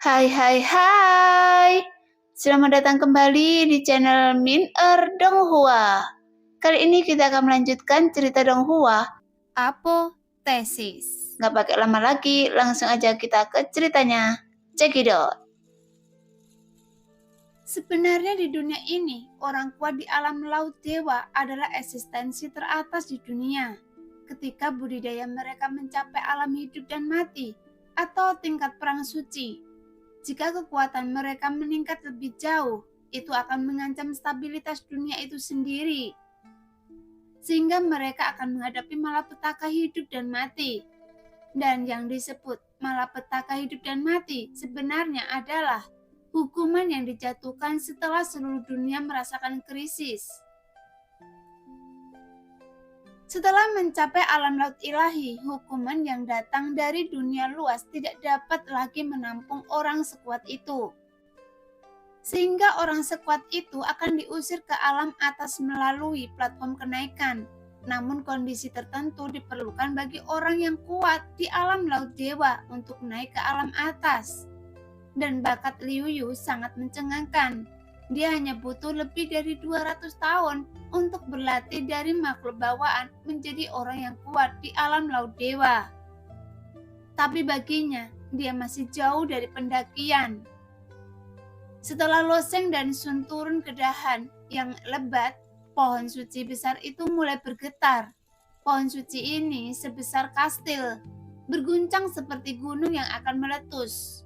Hai hai hai. Selamat datang kembali di channel Min Donghua. Kali ini kita akan melanjutkan cerita Donghua. Apotesis. Nggak pakai lama lagi, langsung aja kita ke ceritanya. Check it out. Sebenarnya di dunia ini, orang kuat di alam laut dewa adalah eksistensi teratas di dunia. Ketika budidaya mereka mencapai alam hidup dan mati, atau tingkat perang suci. Jika kekuatan mereka meningkat lebih jauh, itu akan mengancam stabilitas dunia itu sendiri. Sehingga mereka akan menghadapi malapetaka hidup dan mati. Dan yang disebut malapetaka hidup dan mati sebenarnya adalah hukuman yang dijatuhkan setelah seluruh dunia merasakan krisis. Setelah mencapai alam laut ilahi, hukuman yang datang dari dunia luas tidak dapat lagi menampung orang sekuat itu. Sehingga orang sekuat itu akan diusir ke alam atas melalui platform kenaikan. Namun kondisi tertentu diperlukan bagi orang yang kuat di alam laut dewa untuk naik ke alam atas. Dan bakat Liu Yu sangat mencengangkan. Dia hanya butuh lebih dari 200 tahun untuk berlatih dari makhluk bawaan menjadi orang yang kuat di alam laut dewa. Tapi baginya, dia masih jauh dari pendakian. Setelah Lo Sheng dan Sun turun ke dahan yang lebat, pohon suci besar itu mulai bergetar. Pohon suci ini sebesar kastil, berguncang seperti gunung yang akan meletus.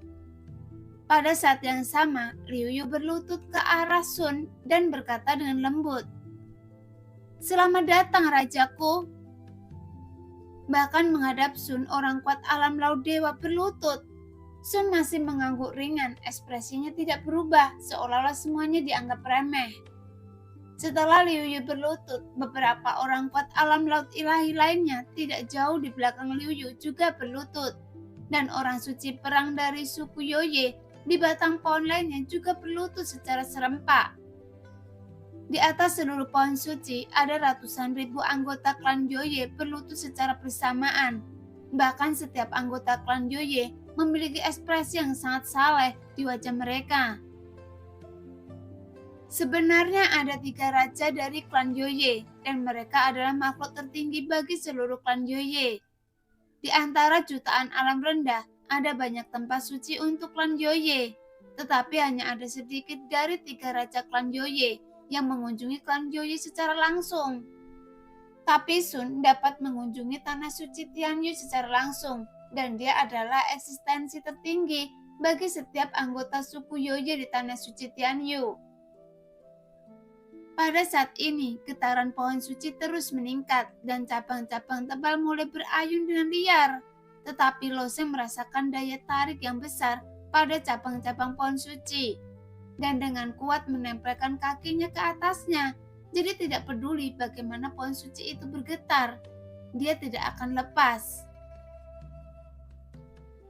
Pada saat yang sama, Liu Yu berlutut ke arah Sun dan berkata dengan lembut, "Selamat datang, Rajaku." Bahkan menghadap Sun, orang kuat alam laut dewa berlutut. Sun masih mengangguk ringan, ekspresinya tidak berubah, seolah-olah semuanya dianggap remeh. Setelah Liu Yu berlutut, beberapa orang kuat alam laut ilahi lainnya tidak jauh di belakang Liu Yu juga berlutut. Dan orang suci perang dari suku Yoye di batang pohon lainnya juga berlutut secara serempak. Di atas seluruh pohon suci ada ratusan ribu anggota klan Yoye berlutut secara bersamaan. Bahkan setiap anggota klan Yoye memiliki ekspresi yang sangat saleh di wajah mereka. Sebenarnya ada 3 raja dari klan Yoye, dan mereka adalah makhluk tertinggi bagi seluruh klan Yoye. Di antara jutaan alam rendah, ada banyak tempat suci untuk klan Yoye, tetapi hanya ada sedikit dari 3 raja klan Yoye yang mengunjungi klan Yoye secara langsung. Tapi Sun dapat mengunjungi tanah suci Tianyu secara langsung, dan dia adalah eksistensi tertinggi bagi setiap anggota suku Yoye di tanah suci Tianyu. Pada saat ini, getaran pohon suci terus meningkat dan cabang-cabang tebal mulai berayun dengan liar. Tetapi Lo Sheng merasakan daya tarik yang besar pada cabang-cabang pohon suci dan dengan kuat menempelkan kakinya ke atasnya. Jadi tidak peduli bagaimana pohon suci itu bergetar, dia tidak akan lepas.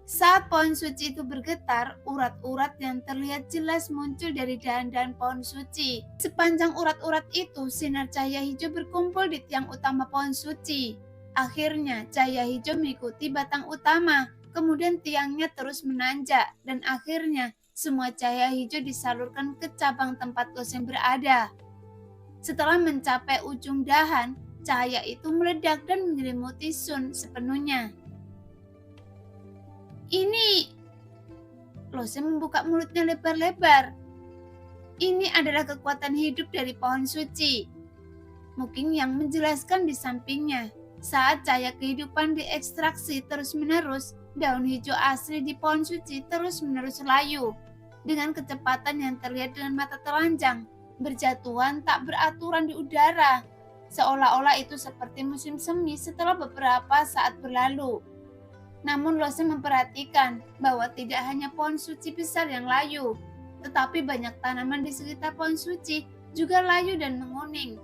Saat pohon suci itu bergetar, urat-urat yang terlihat jelas muncul dari dahan-dahan pohon suci. Sepanjang urat-urat itu, sinar cahaya hijau berkumpul di tiang utama pohon suci. Akhirnya, cahaya hijau mengikuti batang utama, kemudian tiangnya terus menanjak, dan akhirnya semua cahaya hijau disalurkan ke cabang tempat Lo Sheng berada. Setelah mencapai ujung dahan, cahaya itu meledak dan menyelimuti Sun sepenuhnya. Ini, Lo Sheng membuka mulutnya lebar-lebar. Ini adalah kekuatan hidup dari pohon suci. Mungkin yang menjelaskan di sampingnya. Saat cahaya kehidupan diekstraksi terus-menerus, daun hijau asli di pohon suci terus-menerus layu. Dengan kecepatan yang terlihat dengan mata telanjang, berjatuhan tak beraturan di udara. Seolah-olah itu seperti musim semi setelah beberapa saat berlalu. Namun Lo Sheng memperhatikan bahwa tidak hanya pohon suci besar yang layu, tetapi banyak tanaman di sekitar pohon suci juga layu dan menguning.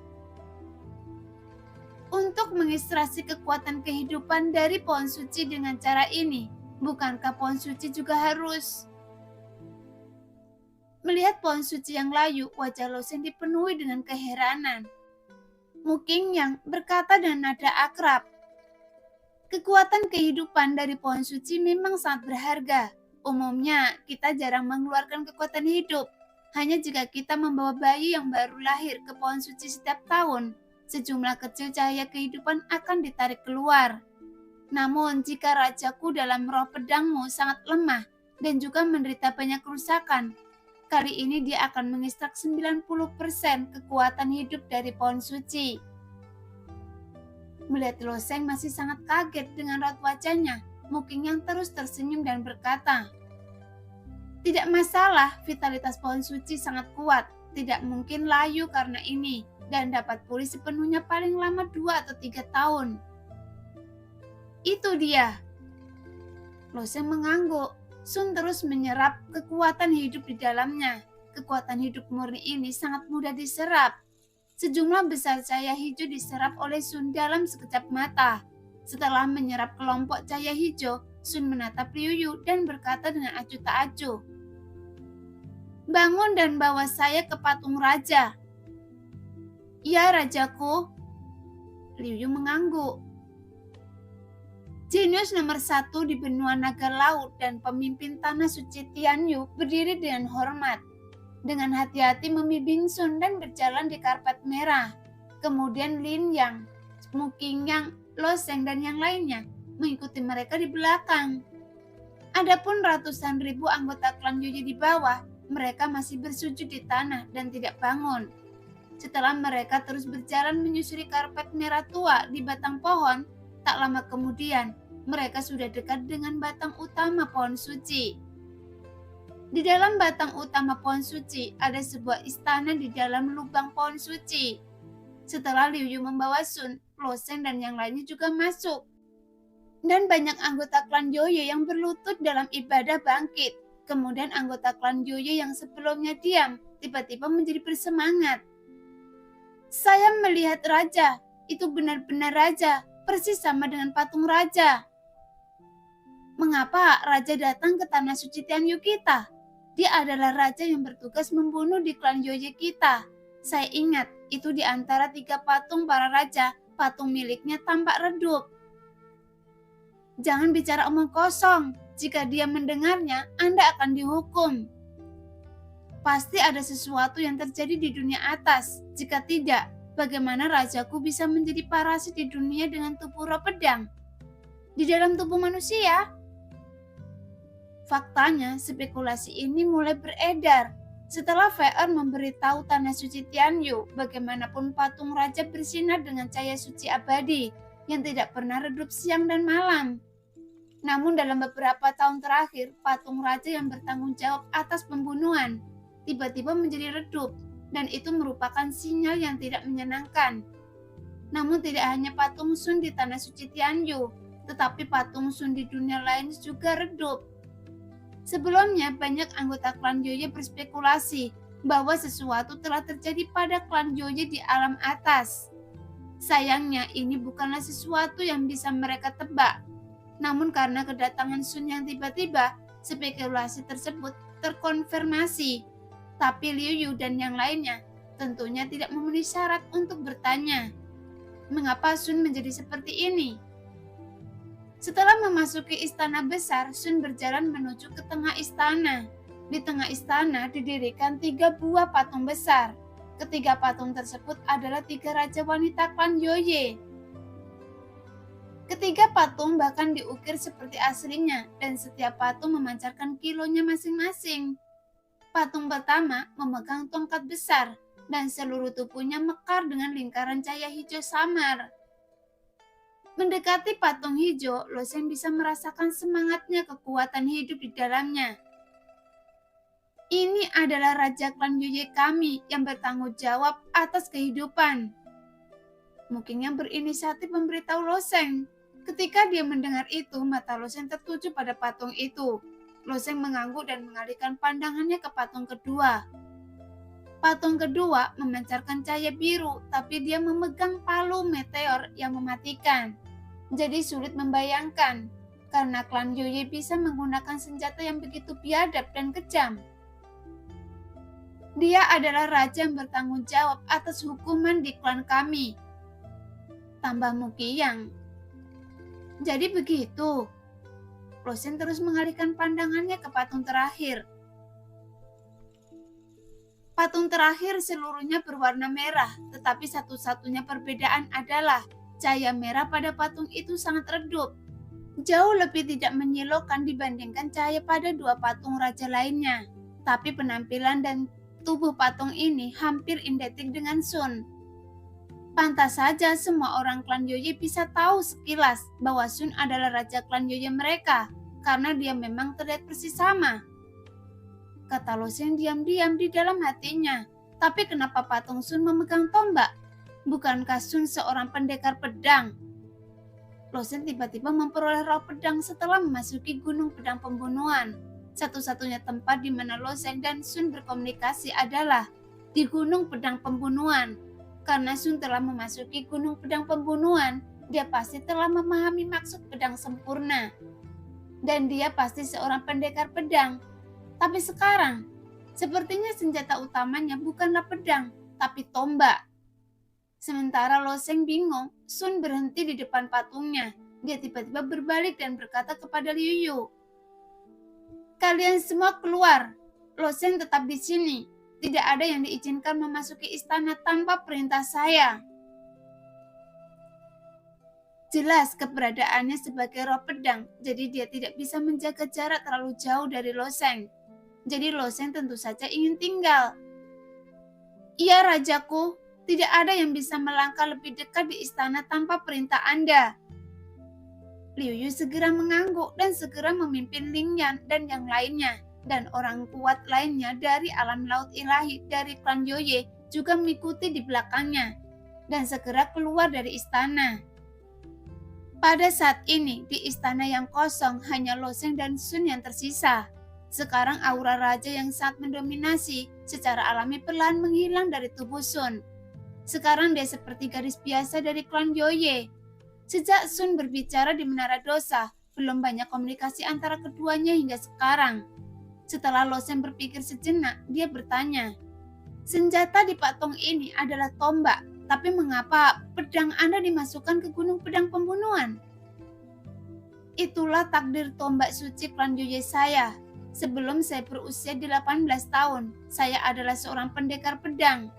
Untuk mengekstraksi kekuatan kehidupan dari pohon suci dengan cara ini, bukankah pohon suci juga harus? Melihat pohon suci yang layu, wajah Lo Sheng dipenuhi dengan keheranan. Mungkin yang berkata dengan nada akrab, "Kekuatan kehidupan dari pohon suci memang sangat berharga. Umumnya, kita jarang mengeluarkan kekuatan hidup. Hanya jika kita membawa bayi yang baru lahir ke pohon suci setiap tahun, sejumlah kecil cahaya kehidupan akan ditarik keluar. Namun, jika rajaku dalam roh pedangmu sangat lemah dan juga menderita banyak kerusakan, kali ini dia akan mengekstrak 90% kekuatan hidup dari pohon suci. Melihat Loseng masih sangat kaget dengan raut wajahnya, Muking yang terus tersenyum dan berkata, "Tidak masalah, vitalitas pohon suci sangat kuat, tidak mungkin layu karena ini, dan dapat pulih sepenuhnya paling lama 2 atau 3 tahun. Itu dia." Loseng mengangguk. Sun terus menyerap kekuatan hidup di dalamnya. Kekuatan hidup murni ini sangat mudah diserap. Sejumlah besar cahaya hijau diserap oleh Sun dalam sekejap mata. Setelah menyerap kelompok cahaya hijau, Sun menatap Liu Yu dan berkata dengan acuh tak acuh, "Bangun dan bawa saya ke patung raja." "Ya, rajaku." Liu Yu mengangguk. Jenius nomor 1 di benua naga laut dan pemimpin tanah suci Tian Yu berdiri dengan hormat. Dengan hati-hati membimbing Sun dan berjalan di karpet merah. Kemudian Lin Yang, Muking Yang, Loseng dan yang lainnya mengikuti mereka di belakang. Adapun ratusan ribu anggota klan Yoye di bawah, mereka masih bersujud di tanah dan tidak bangun. Setelah mereka terus berjalan menyusuri karpet merah tua di batang pohon, tak lama kemudian mereka sudah dekat dengan batang utama pohon suci. Di dalam batang utama pohon suci ada sebuah istana di dalam lubang pohon suci. Setelah Liu Yu membawa Sun, Loseng dan yang lainnya juga masuk. Dan banyak anggota klan Yoye yang berlutut dalam ibadah bangkit. Kemudian anggota klan Yoye yang sebelumnya diam, tiba-tiba menjadi bersemangat. "Saya melihat raja, itu benar-benar raja, persis sama dengan patung raja." "Mengapa raja datang ke tanah suci Tianyu kita? Dia adalah raja yang bertugas membunuh di klan Yoye kita. Saya ingat, itu di antara 3 patung para raja, patung miliknya tampak redup." "Jangan bicara omong kosong. Jika dia mendengarnya, Anda akan dihukum." "Pasti ada sesuatu yang terjadi di dunia atas. Jika tidak, bagaimana rajaku bisa menjadi parasit di dunia dengan tubuh roh pedang? Di dalam tubuh manusia?" Faktanya, spekulasi ini mulai beredar. Setelah VR memberitahu tanah suci Tianyu, bagaimanapun patung raja bersinar dengan cahaya suci abadi yang tidak pernah redup siang dan malam. Namun dalam beberapa tahun terakhir, patung raja yang bertanggung jawab atas pembunuhan tiba-tiba menjadi redup, dan itu merupakan sinyal yang tidak menyenangkan. Namun tidak hanya patung Sun di tanah suci Tianyu, tetapi patung Sun di dunia lain juga redup. Sebelumnya, banyak anggota klan Yoye berspekulasi bahwa sesuatu telah terjadi pada klan Yoye di alam atas. Sayangnya, ini bukanlah sesuatu yang bisa mereka tebak. Namun karena kedatangan Sun yang tiba-tiba, spekulasi tersebut terkonfirmasi. Tapi Liu Yu dan yang lainnya tentunya tidak memenuhi syarat untuk bertanya, "Mengapa Sun menjadi seperti ini?" Setelah memasuki istana besar, Sun berjalan menuju ke tengah istana. Di tengah istana didirikan 3 buah patung besar. Ketiga patung tersebut adalah 3 raja wanita klan Yoye. Ketiga patung bahkan diukir seperti aslinya, dan setiap patung memancarkan kilonya masing-masing. Patung pertama memegang tongkat besar, dan seluruh tubuhnya mekar dengan lingkaran cahaya hijau samar. Mendekati patung hijau, Loseng bisa merasakan semangatnya kekuatan hidup di dalamnya. "Ini adalah raja klan Yoye kami yang bertanggung jawab atas kehidupan." Muking yang berinisiatif memberitahu Loseng. Ketika dia mendengar itu, mata Loseng tertuju pada patung itu. Loseng mengangguk dan mengalihkan pandangannya ke patung kedua. Patung kedua memancarkan cahaya biru, tapi dia memegang palu meteor yang mematikan. Jadi sulit membayangkan, karena klan Yoye bisa menggunakan senjata yang begitu biadab dan kejam. "Dia adalah raja yang bertanggung jawab atas hukuman di klan kami," tambah Muking Yang. "Jadi begitu?" Losen terus mengalihkan pandangannya ke patung terakhir. Patung terakhir seluruhnya berwarna merah, tetapi satu-satunya perbedaan adalah cahaya merah pada patung itu sangat redup. Jauh lebih tidak menyilaukan dibandingkan cahaya pada dua patung raja lainnya. Tapi penampilan dan tubuh patung ini hampir identik dengan Sun. Pantas saja semua orang klan Yoye bisa tahu sekilas bahwa Sun adalah raja klan Yoye mereka, karena dia memang terlihat persis sama. Kata Losen diam-diam di dalam hatinya. Tapi kenapa patung Sun memegang tombak? Bukankah Sun seorang pendekar pedang? Losen tiba-tiba memperoleh roh pedang setelah memasuki Gunung Pedang Pembunuhan. Satu-satunya tempat di mana Losen dan Sun berkomunikasi adalah di Gunung Pedang Pembunuhan. Karena Sun telah memasuki Gunung Pedang Pembunuhan, dia pasti telah memahami maksud pedang sempurna. Dan dia pasti seorang pendekar pedang. Tapi sekarang, sepertinya senjata utamanya bukanlah pedang, tapi tombak. Sementara Losen bingung, Sun berhenti di depan patungnya. Dia tiba-tiba berbalik dan berkata kepada Liu Yu, "Kalian semua keluar. Losen tetap di sini. Tidak ada yang diizinkan memasuki istana tanpa perintah saya." Jelas keberadaannya sebagai roh pedang, jadi dia tidak bisa menjaga jarak terlalu jauh dari Losen. Jadi Losen tentu saja ingin tinggal. "Iya, rajaku, tidak ada yang bisa melangkah lebih dekat di istana tanpa perintah Anda." Liu Yu segera mengangguk dan segera memimpin Ling Yan dan yang lainnya. Dan orang kuat lainnya dari alam laut ilahi dari klan Yoye juga mengikuti di belakangnya. Dan segera keluar dari istana. Pada saat ini, di istana yang kosong hanya Losen dan Sun yang tersisa. Sekarang aura raja yang sangat mendominasi secara alami perlahan menghilang dari tubuh Sun. Sekarang dia seperti gadis biasa dari klan Yoye. Sejak Sun berbicara di Menara Dosa, belum banyak komunikasi antara keduanya hingga sekarang. Setelah Losen berpikir sejenak, dia bertanya, "Senjata di patung ini adalah tombak, tapi mengapa pedang Anda dimasukkan ke Gunung Pedang Pembunuhan?" "Itulah takdir tombak suci klan Yoye saya. Sebelum saya berusia 18 tahun, saya adalah seorang pendekar pedang."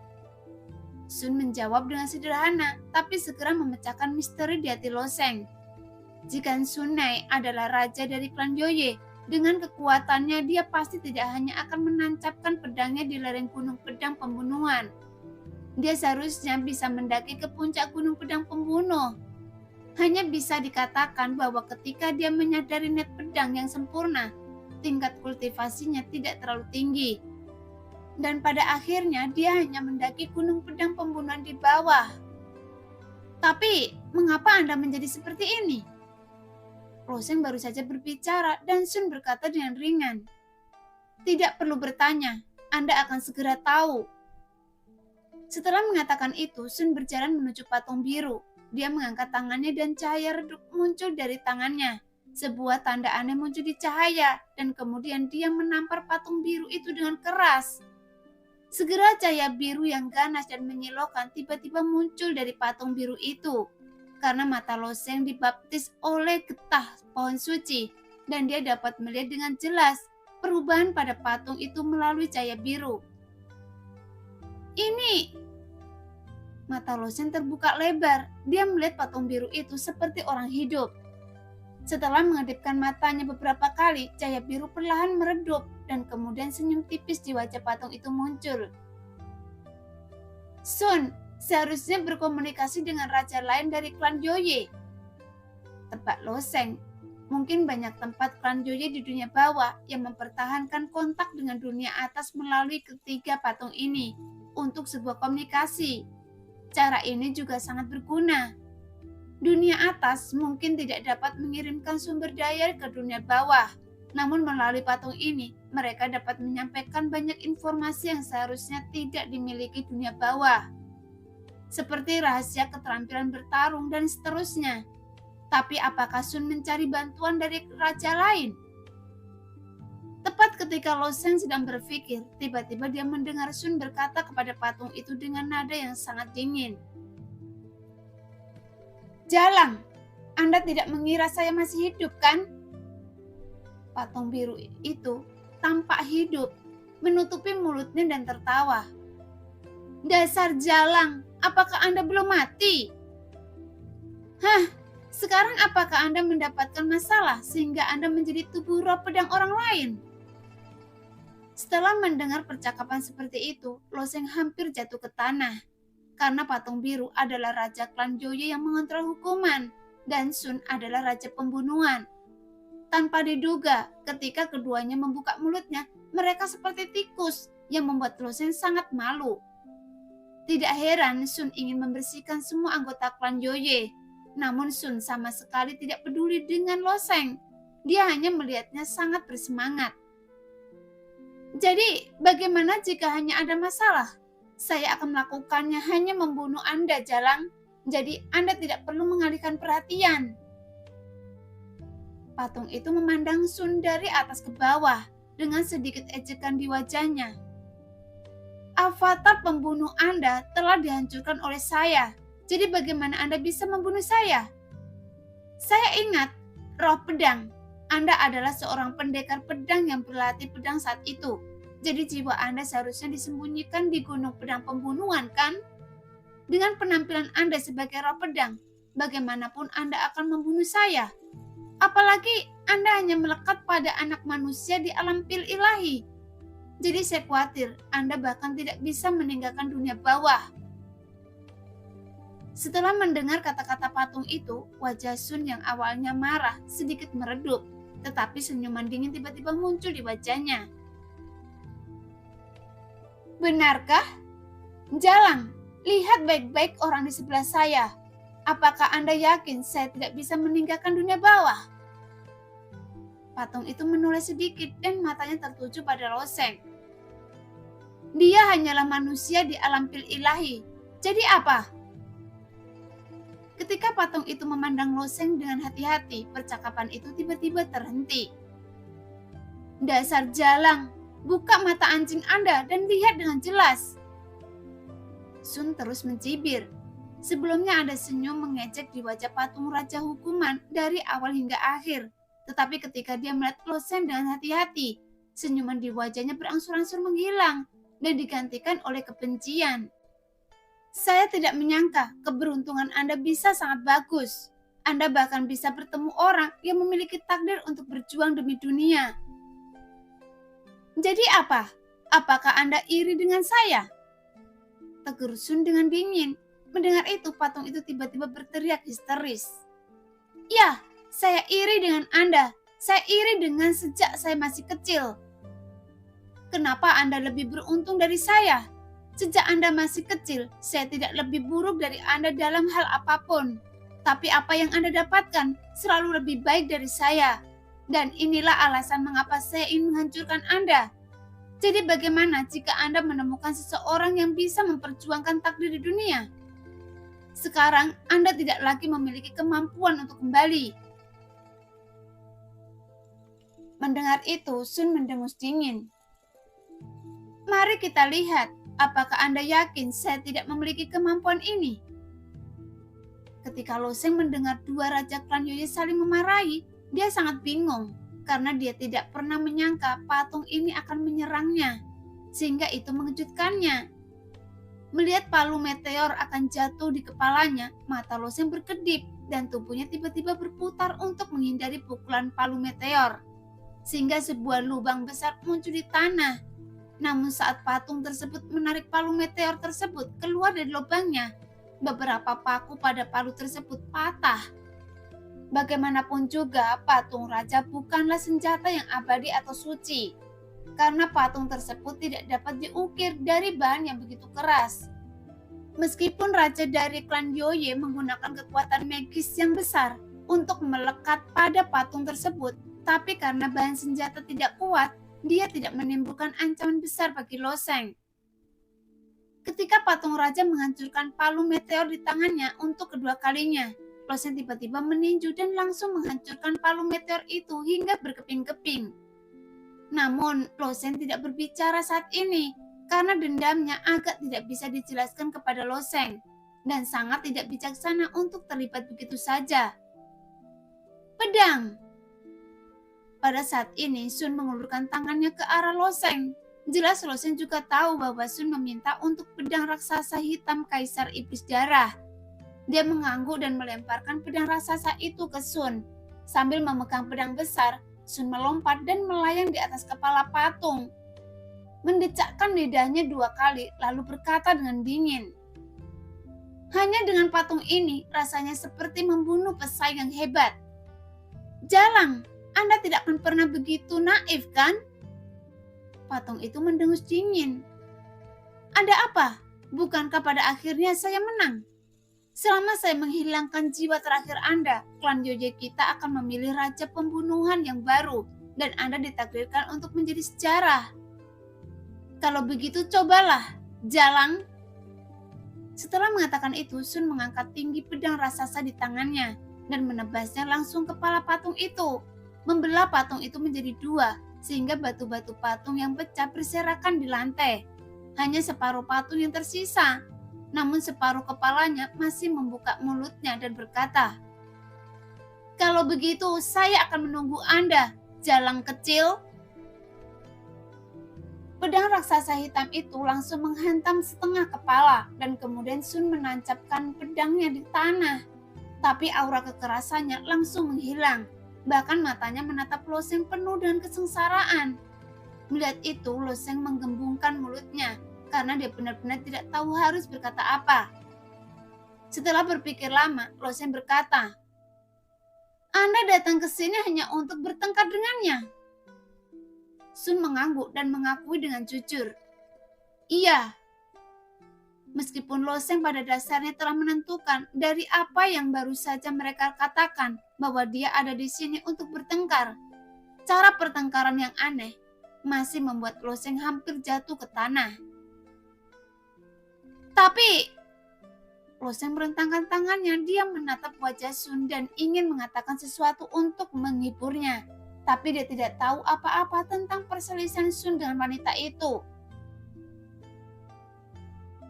Sun menjawab dengan sederhana, tapi segera memecahkan misteri di hati Losen. Jika Sunai adalah raja dari klan Yoye, dengan kekuatannya dia pasti tidak hanya akan menancapkan pedangnya di lereng Gunung Pedang Pembunuhan. Dia seharusnya bisa mendaki ke puncak Gunung Pedang Pembunuh. Hanya bisa dikatakan bahwa ketika dia menyadari net pedang yang sempurna, tingkat kultivasinya tidak terlalu tinggi. Dan pada akhirnya dia hanya mendaki Gunung Pedang Pembunuhan di bawah. "Tapi, mengapa Anda menjadi seperti ini?" Losen baru saja berbicara dan Sun berkata dengan ringan, "Tidak perlu bertanya, Anda akan segera tahu." Setelah mengatakan itu, Sun berjalan menuju patung biru. Dia mengangkat tangannya dan cahaya redup muncul dari tangannya. Sebuah tanda aneh muncul di cahaya, dan kemudian dia menampar patung biru itu dengan keras. Segera cahaya biru yang ganas dan menyilaukan tiba-tiba muncul dari patung biru itu. Karena mata Losen dibaptis oleh getah pohon suci, dan dia dapat melihat dengan jelas perubahan pada patung itu melalui cahaya biru. "Ini..." Mata Losen terbuka lebar. Dia melihat patung biru itu seperti orang hidup. Setelah mengedipkan matanya beberapa kali, cahaya biru perlahan meredup dan kemudian senyum tipis di wajah patung itu muncul. "Sun, seharusnya berkomunikasi dengan raja lain dari klan Yoye," tebak Losen. Mungkin banyak tempat klan Yoye di dunia bawah yang mempertahankan kontak dengan dunia atas melalui ketiga patung ini untuk sebuah komunikasi. Cara ini juga sangat berguna. Dunia atas mungkin tidak dapat mengirimkan sumber daya ke dunia bawah, namun melalui patung ini, mereka dapat menyampaikan banyak informasi yang seharusnya tidak dimiliki dunia bawah. Seperti rahasia keterampilan bertarung dan seterusnya. Tapi apakah Sun mencari bantuan dari raja lain? Tepat ketika Losen sedang berpikir, tiba-tiba dia mendengar Sun berkata kepada patung itu dengan nada yang sangat dingin, "Jalang, Anda tidak mengira saya masih hidup, kan?" Patung biru itu tampak hidup, menutupi mulutnya dan tertawa. "Dasar jalang, apakah Anda belum mati? Hah, sekarang apakah Anda mendapatkan masalah sehingga Anda menjadi tubuh roh pedang orang lain?" Setelah mendengar percakapan seperti itu, Loseng hampir jatuh ke tanah. Karena patung biru adalah raja klan Joye yang mengontrol hukuman, dan Sun adalah raja pembunuhan. Tanpa diduga, ketika keduanya membuka mulutnya, mereka seperti tikus yang membuat Loseng sangat malu. Tidak heran Sun ingin membersihkan semua anggota klan Joye. Namun Sun sama sekali tidak peduli dengan Loseng. Dia hanya melihatnya sangat bersemangat. "Jadi, bagaimana jika hanya ada masalah? Saya akan melakukannya hanya membunuh Anda, Jalang. Jadi, Anda tidak perlu mengalihkan perhatian." Patung itu memandang Sun dari atas ke bawah dengan sedikit ejekan di wajahnya. "Avatar pembunuh Anda telah dihancurkan oleh saya. Jadi bagaimana Anda bisa membunuh saya? Saya ingat, roh pedang. Anda adalah seorang pendekar pedang yang berlatih pedang saat itu. Jadi jiwa Anda seharusnya disembunyikan di gunung pedang pembunuhan, kan? Dengan penampilan Anda sebagai roh pedang, bagaimanapun Anda akan membunuh saya. Apalagi Anda hanya melekat pada anak manusia di alam pil ilahi. Jadi saya khawatir Anda bahkan tidak bisa meninggalkan dunia bawah." Setelah mendengar kata-kata patung itu, wajah Sun yang awalnya marah sedikit meredup, tetapi senyuman dingin tiba-tiba muncul di wajahnya. "Benarkah? Jalang, lihat baik-baik orang di sebelah saya. Apakah Anda yakin saya tidak bisa meninggalkan dunia bawah?" Patung itu menoleh sedikit dan matanya tertuju pada Loseng. "Dia hanyalah manusia di alam pil ilahi. Jadi apa?" Ketika patung itu memandang Loseng dengan hati-hati, percakapan itu tiba-tiba terhenti. "Dasar jalang, buka mata anjing Anda dan lihat dengan jelas." Sun terus mencibir. Sebelumnya ada senyum mengejek di wajah patung Raja Hukuman dari awal hingga akhir. Tetapi ketika dia melihat Loseng dengan hati-hati, senyuman di wajahnya berangsur-angsur menghilang dan digantikan oleh kebencian. "Saya tidak menyangka keberuntungan Anda bisa sangat bagus. Anda bahkan bisa bertemu orang yang memiliki takdir untuk berjuang demi dunia. Jadi apa? Apakah Anda iri dengan saya?" tegur Sun dengan dingin. Mendengar itu, patung itu tiba-tiba berteriak histeris. "Ya, saya iri dengan Anda. Saya iri dengan sejak saya masih kecil. Kenapa Anda lebih beruntung dari saya? Sejak Anda masih kecil, saya tidak lebih buruk dari Anda dalam hal apapun. Tapi apa yang Anda dapatkan selalu lebih baik dari saya. Dan inilah alasan mengapa saya ingin menghancurkan Anda. Jadi bagaimana jika Anda menemukan seseorang yang bisa memperjuangkan takdir di dunia? Sekarang Anda tidak lagi memiliki kemampuan untuk kembali." Mendengar itu, Sun mendengus dingin. "Mari kita lihat, apakah Anda yakin saya tidak memiliki kemampuan ini?" Ketika Loseng mendengar dua raja klan Joye saling memarahi, dia sangat bingung karena dia tidak pernah menyangka patung ini akan menyerangnya, sehingga itu mengejutkannya. Melihat palu meteor akan jatuh di kepalanya, mata Loseng berkedip dan tubuhnya tiba-tiba berputar untuk menghindari pukulan palu meteor, sehingga sebuah lubang besar muncul di tanah. Namun saat patung tersebut menarik palu meteor tersebut keluar dari lubangnya, beberapa paku pada palu tersebut patah. Bagaimanapun juga, patung raja bukanlah senjata yang abadi atau suci, karena patung tersebut tidak dapat diukir dari bahan yang begitu keras. Meskipun raja dari klan Joye menggunakan kekuatan magis yang besar untuk melekat pada patung tersebut, tapi karena bahan senjata tidak kuat, dia tidak menimbulkan ancaman besar bagi Loseng. Ketika patung raja menghancurkan palu meteor di tangannya untuk kedua kalinya, Loseng tiba-tiba meninju dan langsung menghancurkan palu meteor itu hingga berkeping-keping. Namun, Loseng tidak berbicara saat ini karena dendamnya agak tidak bisa dijelaskan kepada Loseng dan sangat tidak bijaksana untuk terlibat begitu saja. "Pedang!" Pada saat ini, Sun mengulurkan tangannya ke arah Loseng. Jelas Loseng juga tahu bahwa Sun meminta untuk pedang raksasa hitam Kaisar Iblis Darah. Dia mengangguk dan melemparkan pedang raksasa itu ke Sun. Sambil memegang pedang besar, Sun melompat dan melayang di atas kepala patung. Mendecakkan lidahnya 2 kali, lalu berkata dengan dingin, "Hanya dengan patung ini, rasanya seperti membunuh pesaing yang hebat. Jalang, Anda tidak akan pernah begitu naif, kan?" Patung itu mendengus dingin. "Ada apa? Bukankah pada akhirnya saya menang? Selama saya menghilangkan jiwa terakhir Anda, klan Yoye kita akan memilih raja pembunuhan yang baru, dan Anda ditakdirkan untuk menjadi sejarah. Kalau begitu cobalah, jalang." Setelah mengatakan itu, Sun mengangkat tinggi pedang raksasa di tangannya dan menebasnya langsung kepala patung itu, membelah patung itu menjadi 2, sehingga batu-batu patung yang pecah berserakan di lantai. Hanya separuh patung yang tersisa, namun separuh kepalanya masih membuka mulutnya dan berkata, "Kalau begitu, saya akan menunggu Anda, jalang kecil." Pedang raksasa hitam itu langsung menghantam setengah kepala dan kemudian Sun menancapkan pedangnya di tanah. Tapi aura kekerasannya langsung menghilang. Bahkan matanya menatap Loseng penuh dengan kesengsaraan. Melihat itu, Loseng menggembungkan mulutnya karena dia benar-benar tidak tahu harus berkata apa. Setelah berpikir lama, Loseng berkata, "Anda datang ke sini hanya untuk bertengkar dengannya?" Sun mengangguk dan mengakui dengan jujur, "Iya." Meskipun Loseng pada dasarnya telah menentukan dari apa yang baru saja mereka katakan bahwa dia ada di sini untuk bertengkar, cara pertengkaran yang aneh masih membuat Loseng hampir jatuh ke tanah. Tapi Loseng merentangkan tangannya, dia menatap wajah Sun dan ingin mengatakan sesuatu untuk menghiburnya. Tapi dia tidak tahu apa-apa tentang perselisihan Sun dengan wanita itu.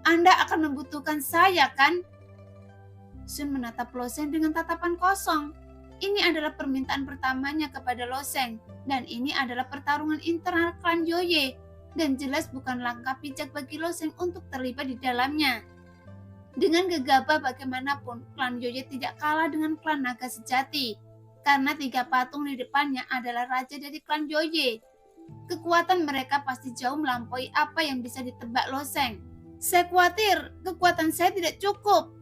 "Anda akan membutuhkan saya, kan?" Sun menatap Loseng dengan tatapan kosong. Ini adalah permintaan pertamanya kepada Loseng, dan ini adalah pertarungan internal klan Yoye, dan jelas bukan langkah bijak bagi Loseng untuk terlibat di dalamnya. Dengan gegabah bagaimanapun, klan Yoye tidak kalah dengan klan naga sejati, karena 3 patung di depannya adalah raja dari klan Yoye. Kekuatan mereka pasti jauh melampaui apa yang bisa ditebak Loseng. "Saya khawatir kekuatan saya tidak cukup."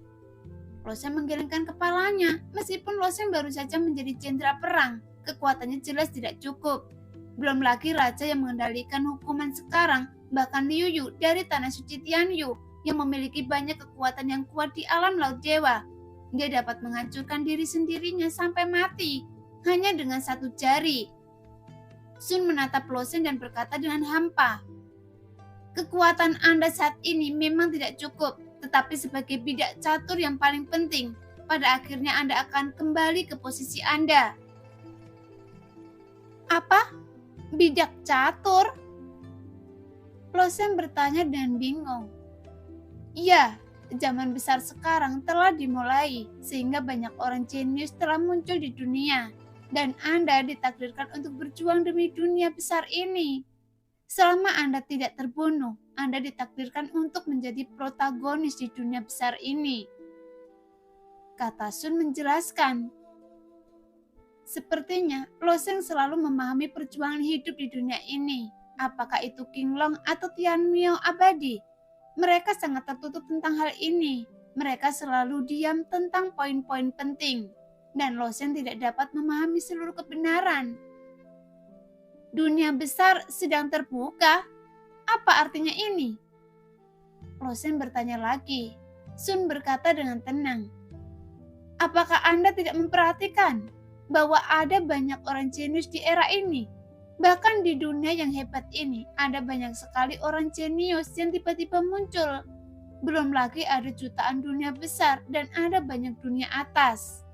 Loseng menggelengkan kepalanya. Meskipun Loseng baru saja menjadi jenderal perang, kekuatannya jelas tidak cukup. Belum lagi raja yang mengendalikan hukuman sekarang, bahkan Liu Yu dari tanah suci Tianyu yang memiliki banyak kekuatan yang kuat di alam laut dewa. Dia dapat menghancurkan diri sendirinya sampai mati hanya dengan 1 jari. Sun menatap Loseng dan berkata dengan hampa, "Kekuatan Anda saat ini memang tidak cukup, tetapi sebagai bidak catur yang paling penting, pada akhirnya Anda akan kembali ke posisi Anda." "Apa? Bidak catur?" Loseng bertanya dengan bingung. "Iya, zaman besar sekarang telah dimulai, sehingga banyak orang jenius telah muncul di dunia, dan Anda ditakdirkan untuk berjuang demi dunia besar ini. Selama Anda tidak terbunuh, Anda ditakdirkan untuk menjadi protagonis di dunia besar ini," kata Sun menjelaskan. Sepertinya Loseng selalu memahami perjuangan hidup di dunia ini, apakah itu Qinglong atau Tianmiao abadi. Mereka sangat tertutup tentang hal ini. Mereka selalu diam tentang poin-poin penting, dan Loseng tidak dapat memahami seluruh kebenaran. "Dunia besar sedang terbuka? Apa artinya ini?" Loseng bertanya lagi. Sun berkata dengan tenang, "Apakah Anda tidak memperhatikan bahwa ada banyak orang jenius di era ini? Bahkan di dunia yang hebat ini, ada banyak sekali orang jenius yang tiba-tiba muncul. Belum lagi ada jutaan dunia besar dan ada banyak dunia atas."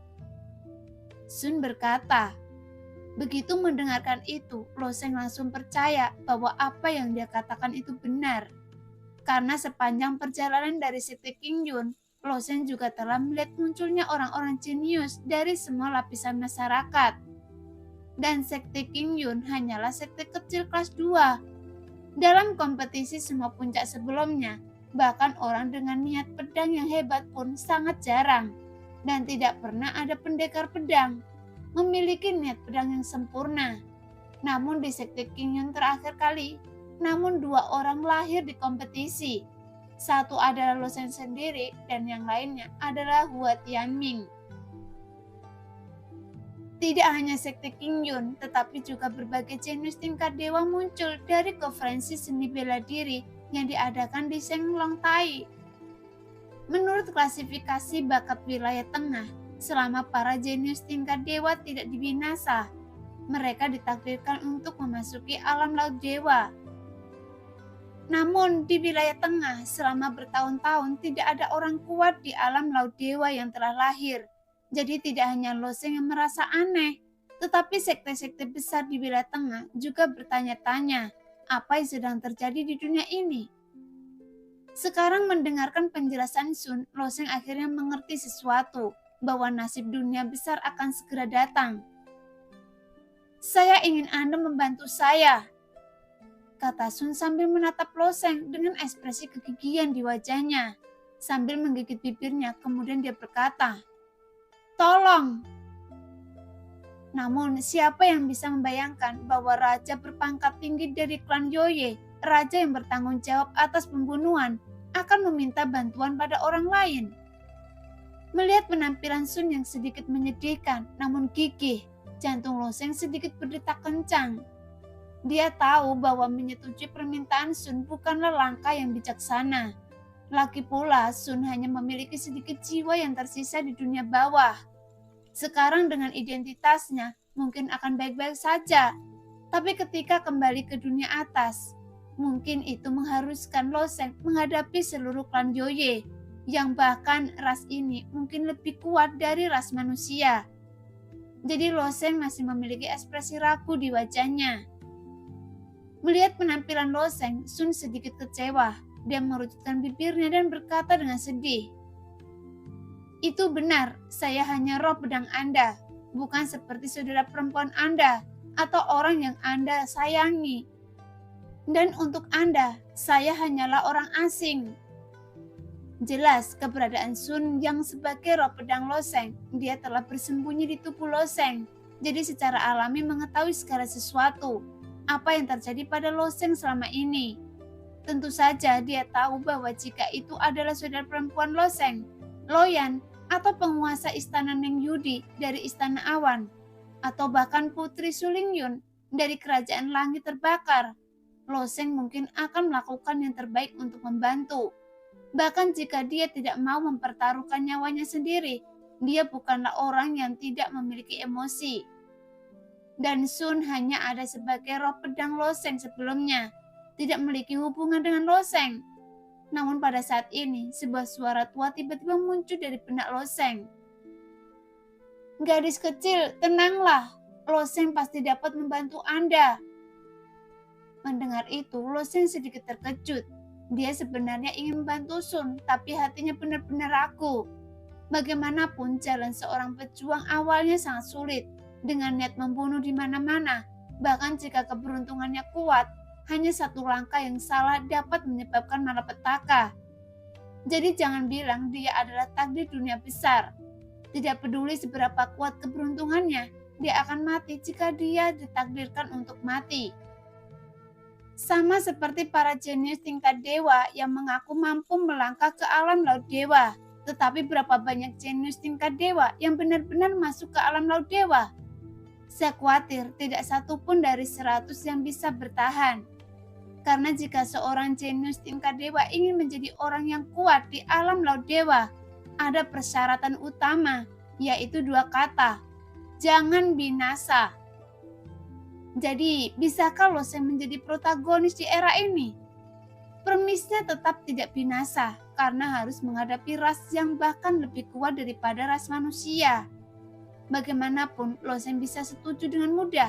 Sun berkata. Begitu mendengarkan itu, Loseng langsung percaya bahwa apa yang dia katakan itu benar. Karena sepanjang perjalanan dari Sekte Qingyun, Loseng juga telah melihat munculnya orang-orang jenius dari semua lapisan masyarakat. dan sekte King Yun hanyalah sekte kecil kelas 2. Dalam kompetisi semua puncak sebelumnya, bahkan orang dengan niat pedang yang hebat pun sangat jarang, dan tidak pernah ada pendekar pedang memiliki niat pedang yang sempurna. Namun di sekte King Yun terakhir kali, namun 2 orang lahir di kompetisi. Satu adalah Lo Sheng sendiri dan yang lainnya adalah Hua Tianming. Tidak hanya sekte King Yun, tetapi juga berbagai jenius tingkat dewa muncul dari konferensi seni bela diri yang diadakan di Shenglong Tai. Menurut klasifikasi bakat wilayah tengah, selama para jenius tingkat dewa tidak dibinasa, mereka ditakdirkan untuk memasuki alam laut dewa. Namun di wilayah tengah selama bertahun-tahun tidak ada orang kuat di alam laut dewa yang telah lahir. Jadi tidak hanya Lo Sheng yang merasa aneh, tetapi sekte-sekte besar di wilayah tengah juga bertanya-tanya apa yang sedang terjadi di dunia ini. Sekarang mendengarkan penjelasan Sun, Lo Sheng akhirnya mengerti sesuatu, bahwa nasib dunia besar akan segera datang. Saya ingin Anda membantu saya, kata Sun sambil menatap Lo Sheng dengan ekspresi kegigihan di wajahnya. Sambil menggigit bibirnya, kemudian dia berkata, "Tolong." Namun siapa yang bisa membayangkan bahwa raja berpangkat tinggi dari klan Yoye, raja yang bertanggung jawab atas pembunuhan, akan meminta bantuan pada orang lain. Melihat penampilan Sun yang sedikit menyedihkan namun gigih, jantung Lo Sheng sedikit berdetak kencang. Dia tahu bahwa menyetujui permintaan Sun bukanlah langkah yang bijaksana. Lagi pula Sun hanya memiliki sedikit jiwa yang tersisa di dunia bawah. Sekarang dengan identitasnya mungkin akan baik-baik saja, tapi ketika kembali ke dunia atas, mungkin itu mengharuskan Lo Sheng menghadapi seluruh klan Yoye, yang bahkan ras ini mungkin lebih kuat dari ras manusia. Jadi Lo Sheng masih memiliki ekspresi ragu di wajahnya. Melihat penampilan Lo Sheng, Sun sedikit kecewa. Dia merujukkan bibirnya dan berkata dengan sedih, "Itu benar, saya hanya roh pedang Anda, bukan seperti saudara perempuan Anda atau orang yang Anda sayangi. Dan untuk Anda, saya hanyalah orang asing." Jelas keberadaan Sun yang sebagai roh pedang Lo Sheng, dia telah bersembunyi di tubuh Lo Sheng. Jadi secara alami mengetahui segala sesuatu, apa yang terjadi pada Lo Sheng selama ini. Tentu saja dia tahu bahwa jika itu adalah saudara perempuan Lo Sheng, Lo Yan, atau penguasa istana Neng Yudi dari istana awan, atau bahkan putri Suling Yun dari kerajaan langit terbakar, Lo Sheng mungkin akan melakukan yang terbaik untuk membantu. Bahkan jika dia tidak mau mempertaruhkan nyawanya sendiri, dia bukanlah orang yang tidak memiliki emosi. Dan Sun hanya ada sebagai roh pedang Lo Sheng sebelumnya, tidak memiliki hubungan dengan Lo Sheng. Namun pada saat ini, sebuah suara tua tiba-tiba muncul dari benak Lo Sheng. "Gadis kecil, tenanglah. Lo Sheng pasti dapat membantu Anda." Mendengar itu, Lo Sheng sedikit terkejut. Dia sebenarnya ingin membantu Sun, tapi hatinya benar-benar ragu. Bagaimanapun jalan seorang pejuang awalnya sangat sulit, dengan niat membunuh di mana-mana. Bahkan jika keberuntungannya kuat, hanya satu langkah yang salah dapat menyebabkan malapetaka. Jadi jangan bilang dia adalah takdir dunia besar. Tidak peduli seberapa kuat keberuntungannya, dia akan mati jika dia ditakdirkan untuk mati. Sama seperti para jenius tingkat dewa yang mengaku mampu melangkah ke alam laut dewa. Tetapi berapa banyak jenius tingkat dewa yang benar-benar masuk ke alam laut dewa? Saya khawatir tidak satu pun dari 100 yang bisa bertahan. Karena jika seorang jenius tingkat dewa ingin menjadi orang yang kuat di alam laut dewa, ada persyaratan utama, yaitu 2 kata, jangan binasa. Jadi, bisakah Lo Sheng menjadi protagonis di era ini? Premisnya tetap tidak binasa, karena harus menghadapi ras yang bahkan lebih kuat daripada ras manusia. Bagaimanapun, Lo Sheng bisa setuju dengan mudah.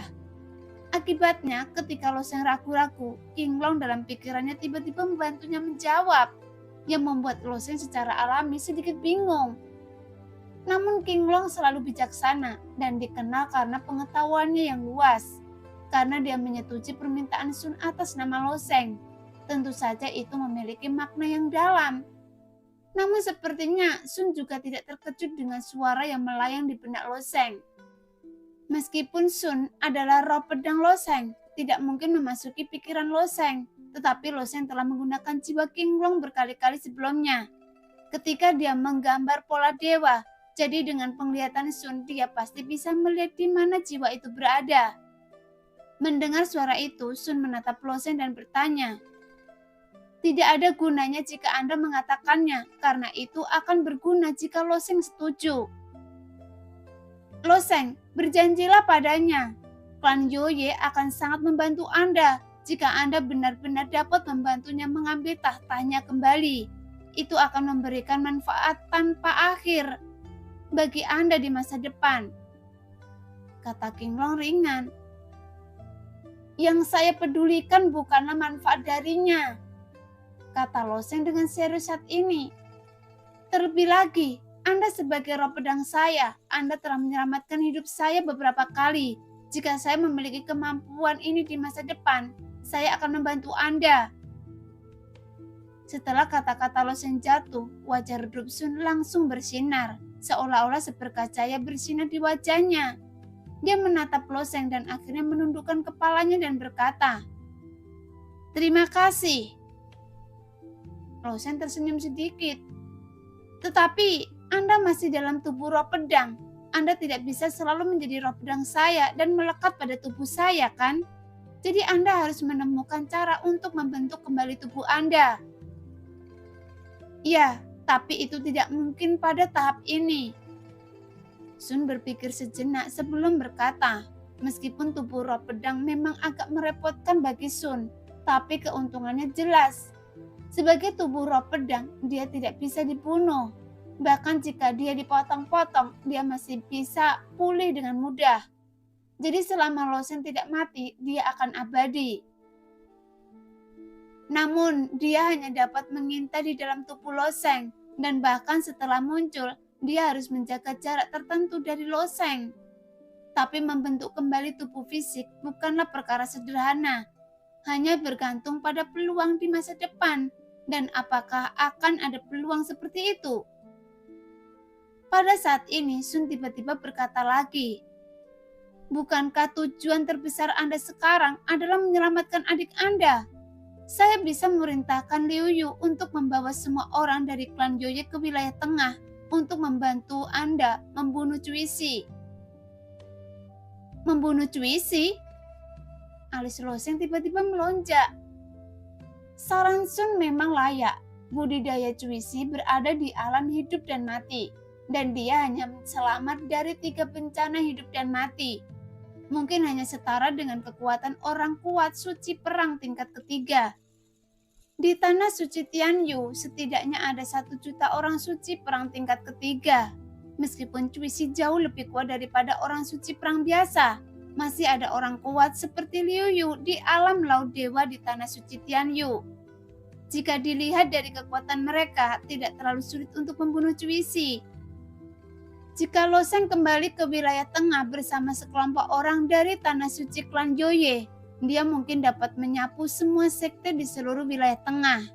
Akibatnya, ketika Lo Sheng ragu-ragu, King Long dalam pikirannya tiba-tiba membantunya menjawab, yang membuat Lo Sheng secara alami sedikit bingung. Namun King Long selalu bijaksana dan dikenal karena pengetahuannya yang luas. Karena dia menyetujui permintaan Sun atas nama Lo Sheng. Tentu saja itu memiliki makna yang dalam. Namun sepertinya Sun juga tidak terkejut dengan suara yang melayang di benak Lo Sheng. Meskipun Sun adalah roh pedang Lo Sheng, tidak mungkin memasuki pikiran Lo Sheng, tetapi Lo Sheng telah menggunakan jiwa King Long berkali-kali sebelumnya. Ketika dia menggambar pola dewa, jadi dengan penglihatan Sun dia pasti bisa melihat di mana jiwa itu berada. Mendengar suara itu, Sun menatap Lo Sheng dan bertanya, "Tidak ada gunanya jika Anda mengatakannya, karena itu akan berguna jika Lo Sheng setuju. Lo Sheng, berjanjilah padanya. Klan Yoye akan sangat membantu Anda jika Anda benar-benar dapat membantunya mengambil tahtanya kembali. Itu akan memberikan manfaat tanpa akhir bagi Anda di masa depan," kata King Long ringan. "Yang saya pedulikan bukanlah manfaat darinya," kata Lo Sheng dengan serius saat ini. "Terlebih lagi, Anda sebagai roh pedang saya, Anda telah menyelamatkan hidup saya beberapa kali. Jika saya memiliki kemampuan ini di masa depan, saya akan membantu Anda." Setelah kata-kata Lo Sheng jatuh, wajah redup Sun langsung bersinar, seolah-olah seberkas cahaya bersinar di wajahnya. Dia menatap Lo Sheng dan akhirnya menundukkan kepalanya dan berkata, "Terima kasih." Lo Sheng tersenyum sedikit. "Tetapi Anda masih dalam tubuh roh pedang. Anda tidak bisa selalu menjadi roh pedang saya dan melekat pada tubuh saya, kan? Jadi Anda harus menemukan cara untuk membentuk kembali tubuh Anda." "Ya, tapi itu tidak mungkin pada tahap ini." Sun berpikir sejenak sebelum berkata, meskipun tubuh roh pedang memang agak merepotkan bagi Sun, tapi keuntungannya jelas. Sebagai tubuh roh pedang, dia tidak bisa dibunuh. Bahkan jika dia dipotong-potong, dia masih bisa pulih dengan mudah. Jadi selama Lo Sheng tidak mati, dia akan abadi. Namun, dia hanya dapat mengintai di dalam tubuh Lo Sheng, dan bahkan setelah muncul, dia harus menjaga jarak tertentu dari Lo Sheng. Tapi membentuk kembali tubuh fisik bukanlah perkara sederhana, hanya bergantung pada peluang di masa depan, dan apakah akan ada peluang seperti itu. Pada saat ini, Sun tiba-tiba berkata lagi, "Bukankah tujuan terbesar Anda sekarang adalah menyelamatkan adik Anda? Saya bisa memerintahkan Liu Yu untuk membawa semua orang dari klan Yoye ke wilayah tengah untuk membantu Anda membunuh Cuisi." "Membunuh Cuisi?" Alis Lo Sheng tiba-tiba melonjak. Saran Sun memang layak. Budidaya Cuisi berada di alam hidup dan mati, dan dia hanya selamat dari 3 bencana hidup dan mati. Mungkin hanya setara dengan kekuatan orang kuat suci perang tingkat ketiga. Di tanah suci Tianyu, setidaknya ada 1 juta orang suci perang tingkat ketiga. Meskipun Cuisi jauh lebih kuat daripada orang suci perang biasa, masih ada orang kuat seperti Liu Yu di alam laut dewa di tanah suci Tianyu. Jika dilihat dari kekuatan mereka, tidak terlalu sulit untuk membunuh Cuisi. Jika Lo Sheng kembali ke wilayah tengah bersama sekelompok orang dari tanah suci klan Yoye, dia mungkin dapat menyapu semua sekte di seluruh wilayah tengah.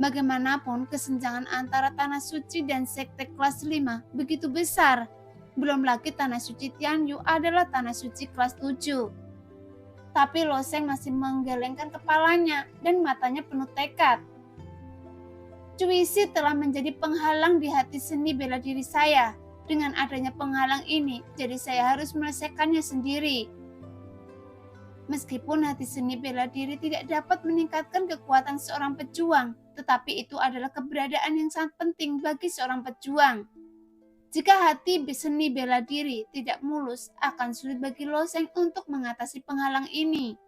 Bagaimanapun, kesenjangan antara tanah suci dan sekte kelas 5 begitu besar. Belum lagi tanah suci Tianyu adalah tanah suci kelas 7. Tapi Lo Sheng masih menggelengkan kepalanya dan matanya penuh tekad. "Cuisi telah menjadi penghalang di hati seni bela diri saya. Dengan adanya penghalang ini, jadi saya harus menyelesaikannya sendiri." Meskipun hati seni bela diri tidak dapat meningkatkan kekuatan seorang pejuang, tetapi itu adalah keberadaan yang sangat penting bagi seorang pejuang. Jika hati seni bela diri tidak mulus, akan sulit bagi Lo Sheng untuk mengatasi penghalang ini.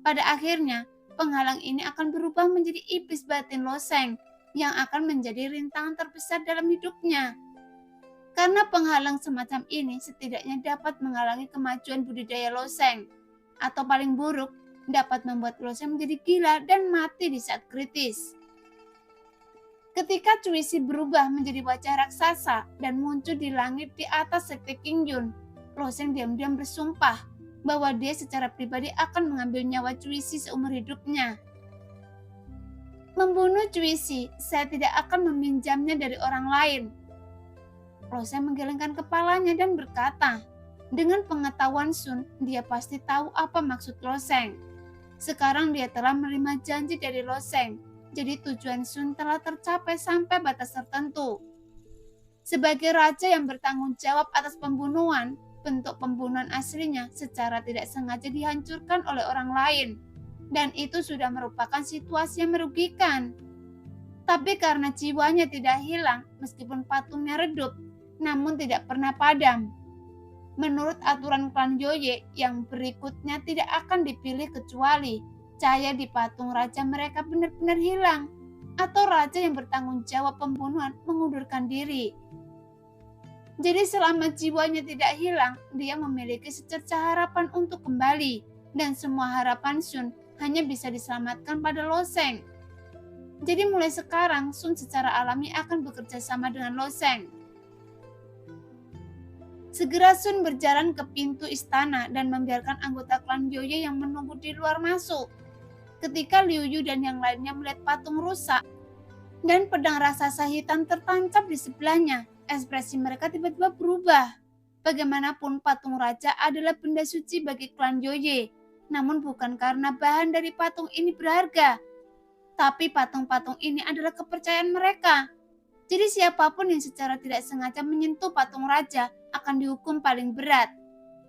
Pada akhirnya, penghalang ini akan berubah menjadi iblis batin Lo Sheng, yang akan menjadi rintangan terbesar dalam hidupnya. Karena penghalang semacam ini setidaknya dapat menghalangi kemajuan budidaya Lo Sheng, atau paling buruk, dapat membuat Lo Sheng menjadi gila dan mati di saat kritis. Ketika Cuisi berubah menjadi wajah raksasa dan muncul di langit di atas sekte Qingyun, Loseng diam-diam bersumpah bahwa dia secara pribadi akan mengambil nyawa Cuisi seumur hidupnya. Membunuh Cuisi, saya tidak akan meminjamnya dari orang lain. Loseng menggelengkan kepalanya dan berkata, dengan pengetahuan Sun, dia pasti tahu apa maksud Loseng. Sekarang dia telah menerima janji dari Loseng, jadi tujuan Sun telah tercapai sampai batas tertentu. Sebagai raja yang bertanggung jawab atas pembunuhan, bentuk pembunuhan aslinya secara tidak sengaja dihancurkan oleh orang lain. Dan itu sudah merupakan situasi yang merugikan. Tapi karena jiwanya tidak hilang, meskipun patungnya redup, namun tidak pernah padam. Menurut aturan klan Yoye, yang berikutnya tidak akan dipilih kecuali cahaya di patung raja mereka benar-benar hilang, atau raja yang bertanggung jawab pembunuhan mengundurkan diri. Jadi selama jiwanya tidak hilang, dia memiliki secercah harapan untuk kembali, dan semua harapan Sun hanya bisa diselamatkan pada Loseng. Jadi mulai sekarang Sun secara alami akan bekerja sama dengan Loseng. Segera Sun berjalan ke pintu istana dan membiarkan anggota klan Yoye yang menunggu di luar masuk. Ketika Liu Yu dan yang lainnya melihat patung rusak dan pedang raksasa hitam tertancap di sebelahnya, ekspresi mereka tiba-tiba berubah. Bagaimanapun patung raja adalah benda suci bagi klan Yoye, namun bukan karena bahan dari patung ini berharga, tapi patung-patung ini adalah kepercayaan mereka. Jadi siapapun yang secara tidak sengaja menyentuh patung raja akan dihukum paling berat.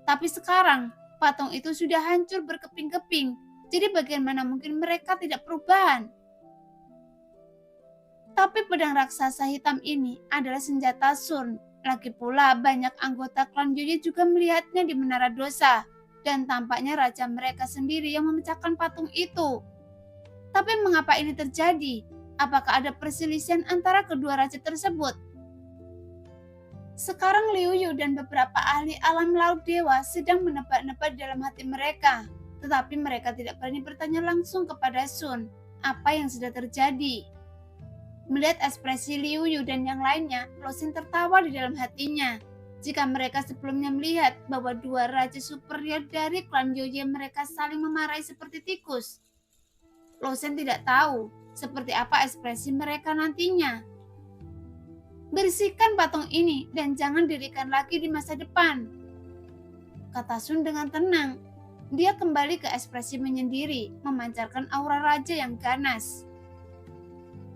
Tapi sekarang, patung itu sudah hancur berkeping-keping, jadi bagaimana mungkin mereka tidak perubahan? Tapi pedang raksasa hitam ini adalah senjata Sun. Lagi pula banyak anggota klan Yoye juga melihatnya di Menara Dosa. Dan tampaknya raja mereka sendiri yang memecahkan patung itu. Tapi mengapa ini terjadi? Apakah ada perselisihan antara kedua raja tersebut? Sekarang Liu Yu dan beberapa ahli alam laut dewa sedang menebak-nebak dalam hati mereka. Tetapi mereka tidak berani bertanya langsung kepada Sun apa yang sudah terjadi. Melihat ekspresi Liu Yu dan yang lainnya, Loseng tertawa di dalam hatinya. Jika mereka sebelumnya melihat bahwa dua raja superior dari klan Yoye mereka saling memarahi seperti tikus, Loseng tidak tahu seperti apa ekspresi mereka nantinya. Bersihkan patung ini dan jangan dirikan lagi di masa depan, kata Sun dengan tenang. Dia kembali ke ekspresi menyendiri, memancarkan aura raja yang ganas.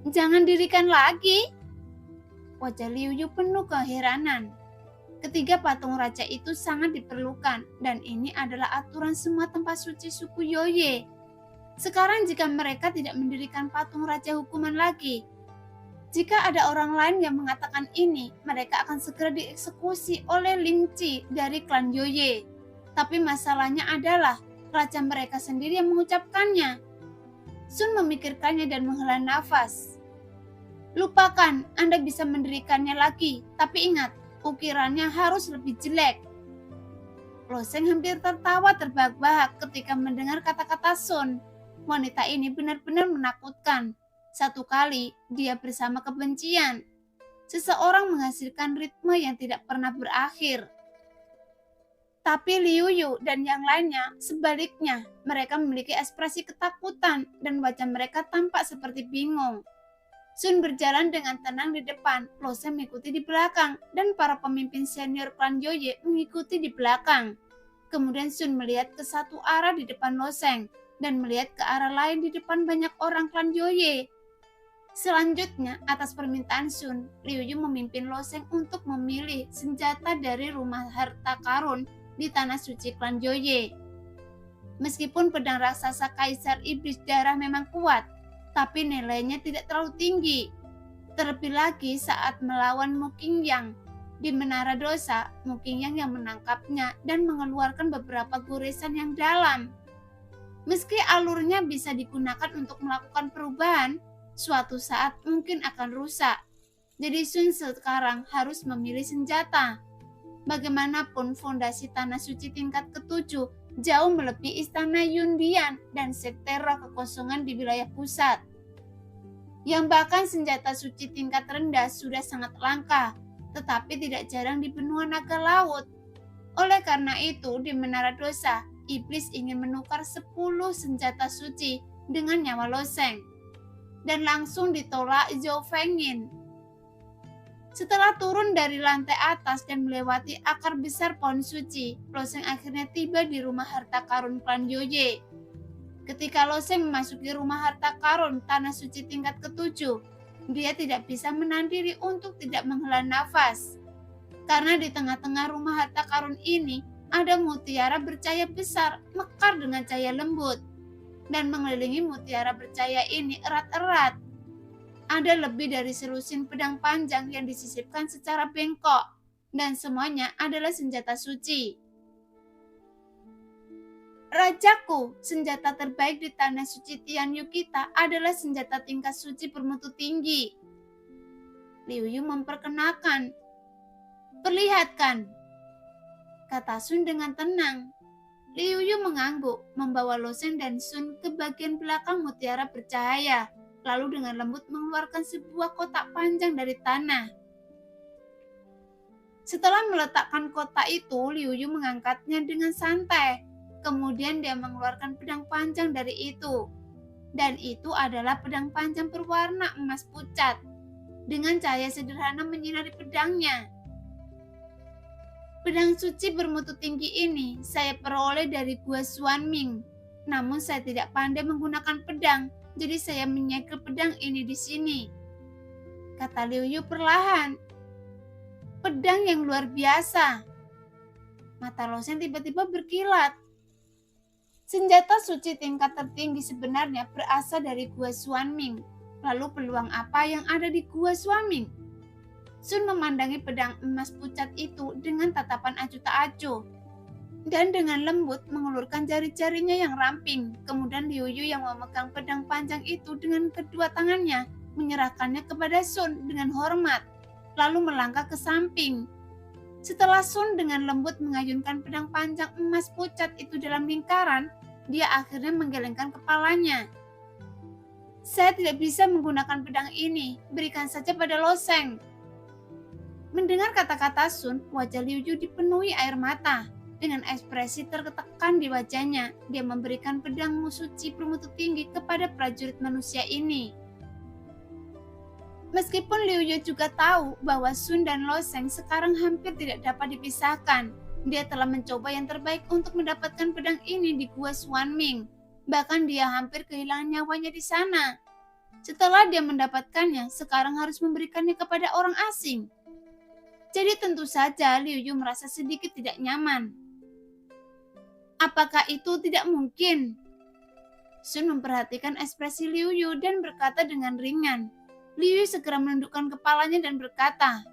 Jangan dirikan lagi? Wajah Liu Yu penuh keheranan. Ketiga patung raja itu sangat diperlukan, dan ini adalah aturan semua tempat suci suku Yoye. Sekarang jika mereka tidak mendirikan patung raja hukuman lagi, jika ada orang lain yang mengatakan ini, mereka akan segera dieksekusi oleh Ling Qi dari klan Yoye. Tapi masalahnya adalah raja mereka sendiri yang mengucapkannya. Sun memikirkannya dan menghela nafas. Lupakan, Anda bisa mendirikannya lagi, tapi ingat, ukirannya harus lebih jelek. Loseng hampir tertawa terbahak-bahak ketika mendengar kata-kata Sun. Wanita ini benar-benar menakutkan. Satu kali, dia bersama kebencian. Seseorang menghasilkan ritme yang tidak pernah berakhir. Tapi Liu Yu dan yang lainnya, sebaliknya, mereka memiliki ekspresi ketakutan dan wajah mereka tampak seperti bingung. Sun berjalan dengan tenang di depan, Loseng mengikuti di belakang, dan para pemimpin senior klan Yoye mengikuti di belakang. Kemudian Sun melihat ke satu arah di depan Loseng, dan melihat ke arah lain di depan banyak orang klan Yoye. Selanjutnya, atas permintaan Sun, Liu Yu memimpin Loseng untuk memilih senjata dari rumah harta karun di tanah suci klan Yoye. Meskipun pedang raksasa Kaisar Iblis Darah memang kuat, tapi nilainya tidak terlalu tinggi. Terlebih lagi saat melawan Mu Qingyang di Menara Dosa, Mu Qingyang yang menangkapnya dan mengeluarkan beberapa goresan yang dalam. Meski alurnya bisa digunakan untuk melakukan perubahan, suatu saat mungkin akan rusak. Jadi Sun sekarang harus memilih senjata. Bagaimanapun fondasi tanah suci tingkat ke-7 jauh melebihi istana Yundian dan sekte roh kekosongan di wilayah pusat. yang bahkan senjata suci tingkat rendah sudah sangat langka, tetapi tidak jarang di benua naga laut. Oleh karena itu, di Menara Dosa, iblis ingin menukar 10 senjata suci dengan nyawa Loseng, dan langsung ditolak Zhou Fengyin. Setelah turun dari lantai atas dan melewati akar besar pohon suci, Loseng akhirnya tiba di rumah harta karun klan Yoye. Ketika Loseng memasuki rumah harta karun tanah suci tingkat ke-7, dia tidak bisa menahan diri untuk tidak menghela nafas. Karena di tengah-tengah rumah harta karun ini ada mutiara bercahaya besar mekar dengan cahaya lembut. Dan mengelilingi mutiara bercahaya ini erat-erat. Ada lebih dari selusin pedang panjang yang disisipkan secara bengkok, dan semuanya adalah senjata suci. Rajaku, senjata terbaik di tanah suci Tianyu kita adalah senjata tingkat suci bermutu tinggi. Liu Yu memperkenalkan. Perlihatkan, kata Sun dengan tenang. Liu Yu mengangguk, membawa Loseng dan Sun ke bagian belakang mutiara bercahaya, lalu dengan lembut mengeluarkan sebuah kotak panjang dari tanah. Setelah meletakkan kotak itu, Liu Yu mengangkatnya dengan santai. Kemudian dia mengeluarkan pedang panjang dari itu. Dan itu adalah pedang panjang berwarna emas pucat. Dengan cahaya sederhana menyinari pedangnya. Pedang suci bermutu tinggi ini saya peroleh dari Gua Xuanming. Namun saya tidak pandai menggunakan pedang, jadi saya menyegel pedang ini di sini. Kata Liu Yu perlahan. Pedang yang luar biasa. Mata Loseng tiba-tiba berkilat. Senjata suci tingkat tertinggi sebenarnya berasal dari Gua Xuanming. Lalu peluang apa yang ada di Gua Xuanming? Sun memandangi pedang emas pucat itu dengan tatapan acuh tak acuh. Dan dengan lembut mengulurkan jari-jarinya yang ramping. Kemudian Liu Yu yang memegang pedang panjang itu dengan kedua tangannya menyerahkannya kepada Sun dengan hormat. Lalu melangkah ke samping. Setelah Sun dengan lembut mengayunkan pedang panjang emas pucat itu dalam lingkaran, dia akhirnya menggelengkan kepalanya. Saya tidak bisa menggunakan pedang ini, berikan saja pada Loseng. Mendengar kata-kata Sun, wajah Liu Yu dipenuhi air mata. Dengan ekspresi tertekan di wajahnya, dia memberikan pedang suci bermutu tinggi kepada prajurit manusia ini. Meskipun Liu Yu juga tahu bahwa Sun dan Loseng sekarang hampir tidak dapat dipisahkan, dia telah mencoba yang terbaik untuk mendapatkan pedang ini di Gua Xuanming. Bahkan dia hampir kehilangan nyawanya di sana. Setelah dia mendapatkannya, sekarang harus memberikannya kepada orang asing. Jadi tentu saja Liu Yu merasa sedikit tidak nyaman. Apakah itu tidak mungkin? Sun memperhatikan ekspresi Liu Yu dan berkata dengan ringan. Liu Yu segera menundukkan kepalanya dan berkata,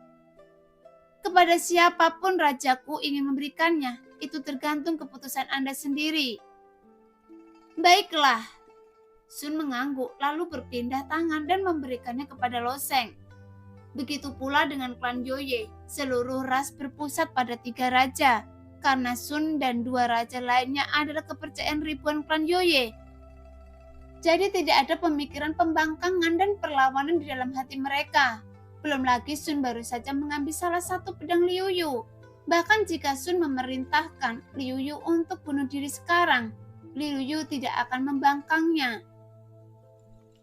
kepada siapapun rajaku ingin memberikannya, itu tergantung keputusan Anda sendiri. Baiklah. Sun mengangguk lalu berpindah tangan dan memberikannya kepada Loseng. Begitu pula dengan klan Yoye, seluruh ras berpusat pada 3 raja, karena Sun dan 2 raja lainnya adalah kepercayaan ribuan klan Yoye. Jadi tidak ada pemikiran pembangkangan dan perlawanan di dalam hati mereka. Belum lagi Sun baru saja mengambil salah satu pedang Liu Yu. Bahkan jika Sun memerintahkan Liu Yu untuk bunuh diri sekarang, Liu Yu tidak akan membangkangnya.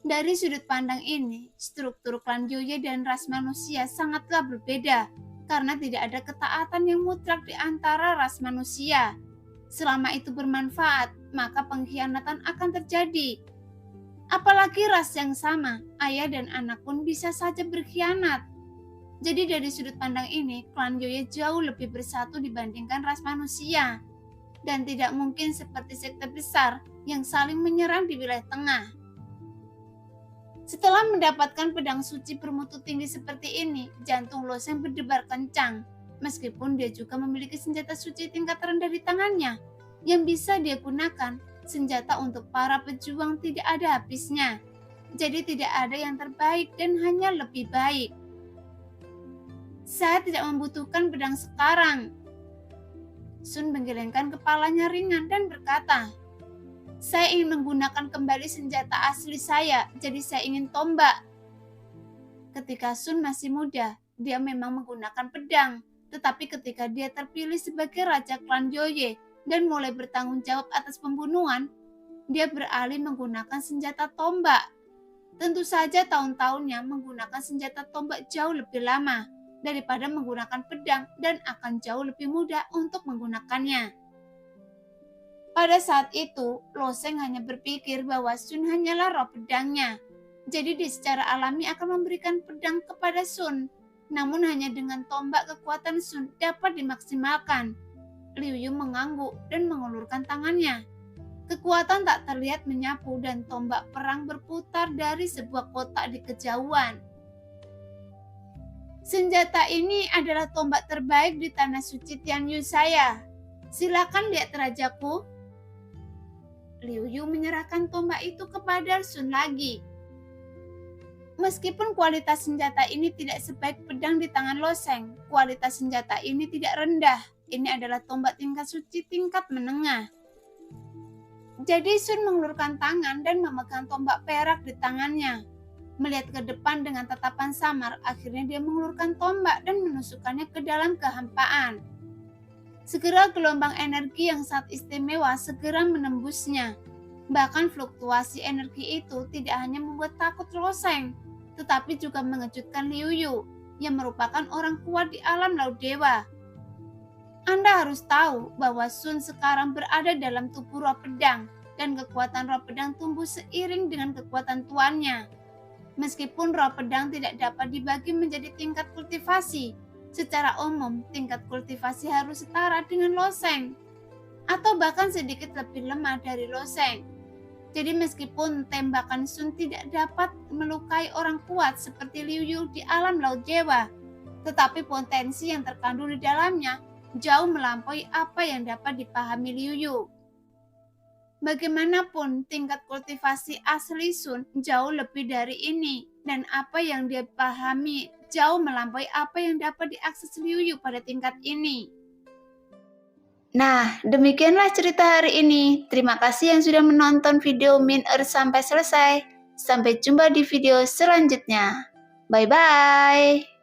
Dari sudut pandang ini, struktur klan Yoye dan ras manusia sangatlah berbeda, karena tidak ada ketaatan yang mutlak di antara ras manusia. Selama itu bermanfaat, maka pengkhianatan akan terjadi. Apalagi ras yang sama, ayah dan anak pun bisa saja berkhianat. Jadi dari sudut pandang ini, klan Yoye jauh lebih bersatu dibandingkan ras manusia. Dan tidak mungkin seperti sekte besar yang saling menyerang di wilayah tengah. Setelah mendapatkan pedang suci bermutu tinggi seperti ini, jantung Loseng berdebar kencang. Meskipun dia juga memiliki senjata suci tingkat rendah di tangannya, yang bisa dia gunakan, senjata untuk para pejuang tidak ada habisnya. Jadi tidak ada yang terbaik dan hanya lebih baik. Saya tidak membutuhkan pedang sekarang. Sun menggelengkan kepalanya ringan dan berkata, saya ingin menggunakan kembali senjata asli saya, jadi saya ingin tombak. Ketika Sun masih muda, dia memang menggunakan pedang. Tetapi ketika dia terpilih sebagai Raja Klan Joye dan mulai bertanggung jawab atas pembunuhan, dia beralih menggunakan senjata tombak. Tentu saja tahun-tahunnya menggunakan senjata tombak jauh lebih lama daripada menggunakan pedang dan akan jauh lebih mudah untuk menggunakannya. Pada saat itu, Lo Sheng hanya berpikir bahwa Sun hanyalah roh pedangnya. Jadi dia secara alami akan memberikan pedang kepada Sun. Namun hanya dengan tombak kekuatan Sun dapat dimaksimalkan. Liu Yu mengangguk dan mengulurkan tangannya. Kekuatan tak terlihat menyapu dan tombak perang berputar dari sebuah kotak di kejauhan. Senjata ini adalah tombak terbaik di tanah suci Tianyu saya. Silakan lihat rajaku. Liu Yu menyerahkan tombak itu kepada Sun lagi. Meskipun kualitas senjata ini tidak sebaik pedang di tangan Lo Sheng, kualitas senjata ini tidak rendah. Ini adalah tombak tingkat suci tingkat menengah. Jadi Sun mengulurkan tangan dan memegang tombak perak di tangannya. Melihat ke depan dengan tatapan samar, akhirnya dia mengulurkan tombak dan menusukkannya ke dalam kehampaan. Segera gelombang energi yang sangat istimewa segera menembusnya. Bahkan fluktuasi energi itu tidak hanya membuat takut Lo Sheng, tetapi juga mengejutkan Liu Yu, yang merupakan orang kuat di alam laut dewa. Anda harus tahu bahwa Sun sekarang berada dalam tubuh roh pedang, dan kekuatan roh pedang tumbuh seiring dengan kekuatan tuannya. Meskipun roh pedang tidak dapat dibagi menjadi tingkat kultivasi, secara umum tingkat kultivasi harus setara dengan Lo Sheng, atau bahkan sedikit lebih lemah dari Lo Sheng. Jadi meskipun tembakan Sun tidak dapat melukai orang kuat seperti Liu Yu di alam laut dewa, tetapi potensi yang terkandung di dalamnya jauh melampaui apa yang dapat dipahami Liu Yu. Bagaimanapun tingkat kultivasi asli Sun jauh lebih dari ini, dan apa yang dia pahami jauh melampaui apa yang dapat diakses Liu Yu pada tingkat ini. Nah, demikianlah cerita hari ini. Terima kasih yang sudah menonton video Min sampai selesai. Sampai jumpa di video selanjutnya. Bye-bye.